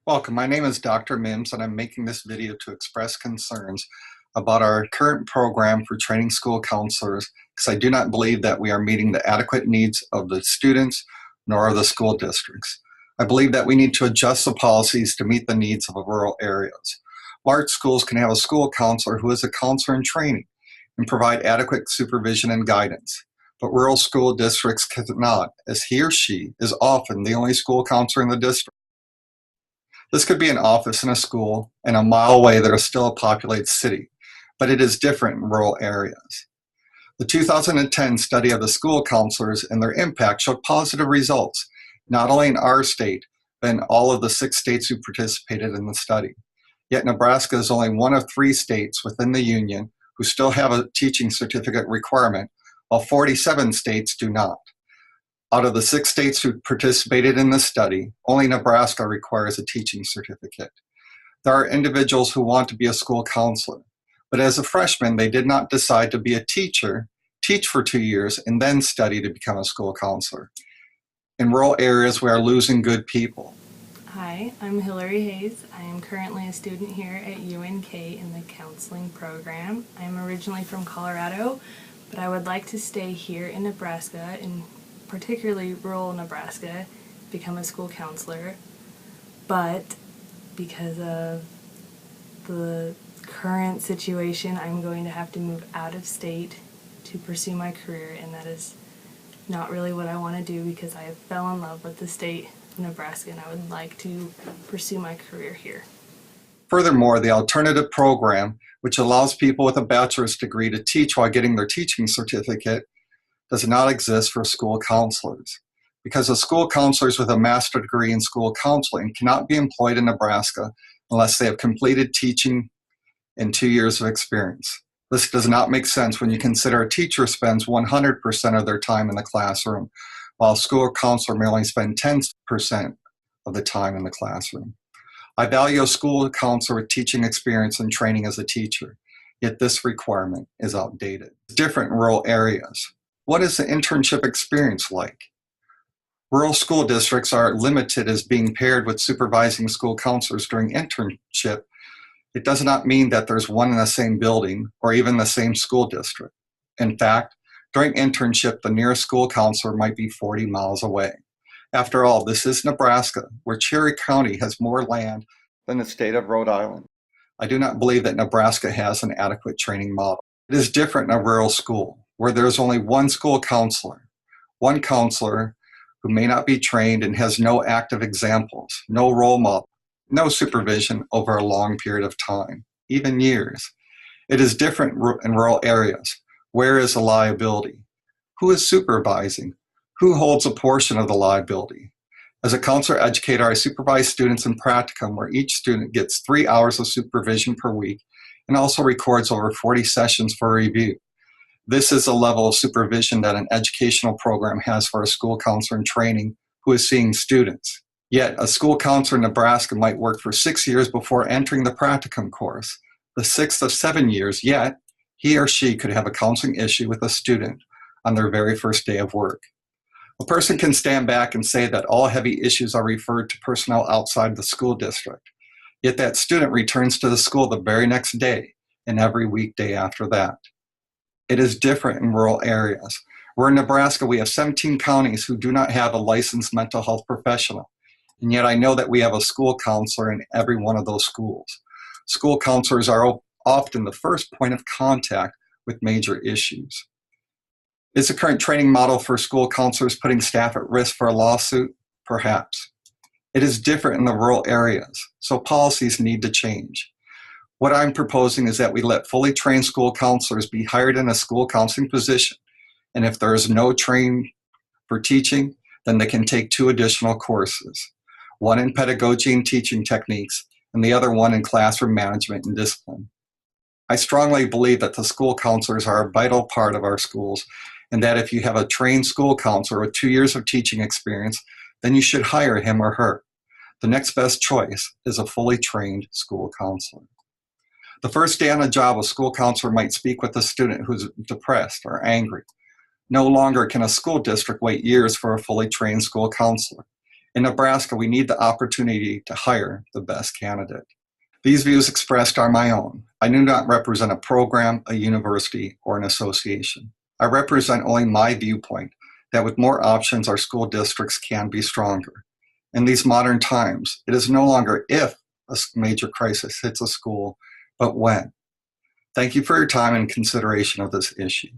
Welcome, my name is Dr. Mims and I'm making this video to express concerns about our current program for training school counselors because I do not believe that we are meeting the adequate needs of the students nor of the school districts. I believe that we need to adjust the policies to meet the needs of the rural areas. Large schools can have a school counselor who is a counselor in training and provide adequate supervision and guidance, but rural school districts cannot, as he or she is often the only school counselor in the district. This could be an office in a school, and a mile away there is still a populated city, but it is different in rural areas. The 2010 study of the school counselors and their impact showed positive results, not only in our state, but in all of the 6 states who participated in the study. Yet Nebraska is only one of 3 states within the union who still have a teaching certificate requirement, while 47 states do not. Out of the 6 states who participated in the study, only Nebraska requires a teaching certificate. There are individuals who want to be a school counselor, but as a freshman, they did not decide to be a teacher, teach for 2 years, and then study to become a school counselor. In rural areas, we are losing good people. Hi, I'm Hillary Hayes. I am currently a student here at UNK in the counseling program. I am originally from Colorado, but I would like to stay here in Nebraska, in particularly rural Nebraska, become a school counselor. But because of the current situation, I'm going to have to move out of state to pursue my career, and that is not really what I want to do because I fell in love with the state of Nebraska and I would like to pursue my career here. Furthermore, the alternative program, which allows people with a bachelor's degree to teach while getting their teaching certificate, does not exist for school counselors. Because the school counselors with a master's degree in school counseling cannot be employed in Nebraska unless they have completed teaching and 2 years of experience. This does not make sense when you consider a teacher spends 100% of their time in the classroom, while a school counselor may only spend 10% of the time in the classroom. I value a school counselor with teaching experience and training as a teacher, yet this requirement is outdated. It's different in rural areas. What is the internship experience like? Rural school districts are limited as being paired with supervising school counselors during internship. It does not mean that there's one in the same building or even the same school district. In fact, during internship, the nearest school counselor might be 40 miles away. After all, this is Nebraska, where Cherry County has more land than the state of Rhode Island. I do not believe that Nebraska has an adequate training model. It is different in a rural school, where there is only one school counselor who may not be trained and has no active examples, no role model, no supervision over a long period of time, even years. It is different in rural areas. Where is the liability? Who is supervising? Who holds a portion of the liability? As a counselor educator, I supervise students in practicum where each student gets 3 hours of supervision per week and also records over 40 sessions for review. This is a level of supervision that an educational program has for a school counselor in training who is seeing students. Yet, a school counselor in Nebraska might work for 6 years before entering the practicum course, the 6th of 7 years, yet he or she could have a counseling issue with a student on their very first day of work. A person can stand back and say that all heavy issues are referred to personnel outside the school district, yet that student returns to the school the very next day and every weekday after that. It is different in rural areas. Where in Nebraska, we have 17 counties who do not have a licensed mental health professional. And yet I know that we have a school counselor in every one of those schools. School counselors are often the first point of contact with major issues. Is the current training model for school counselors putting staff at risk for a lawsuit? Perhaps. It is different in the rural areas, so policies need to change. What I'm proposing is that we let fully trained school counselors be hired in a school counseling position, and if there is no training for teaching, then they can take 2 additional courses, one in pedagogy and teaching techniques, and the other one in classroom management and discipline. I strongly believe that the school counselors are a vital part of our schools, and that if you have a trained school counselor with 2 years of teaching experience, then you should hire him or her. The next best choice is a fully trained school counselor. The first day on the job, a school counselor might speak with a student who's depressed or angry. No longer can a school district wait years for a fully trained school counselor. In Nebraska, we need the opportunity to hire the best candidate. These views expressed are my own. I do not represent a program, a university, or an association. I represent only my viewpoint that with more options, our school districts can be stronger. In these modern times, it is no longer if a major crisis hits a school, but when. Thank you for your time and consideration of this issue.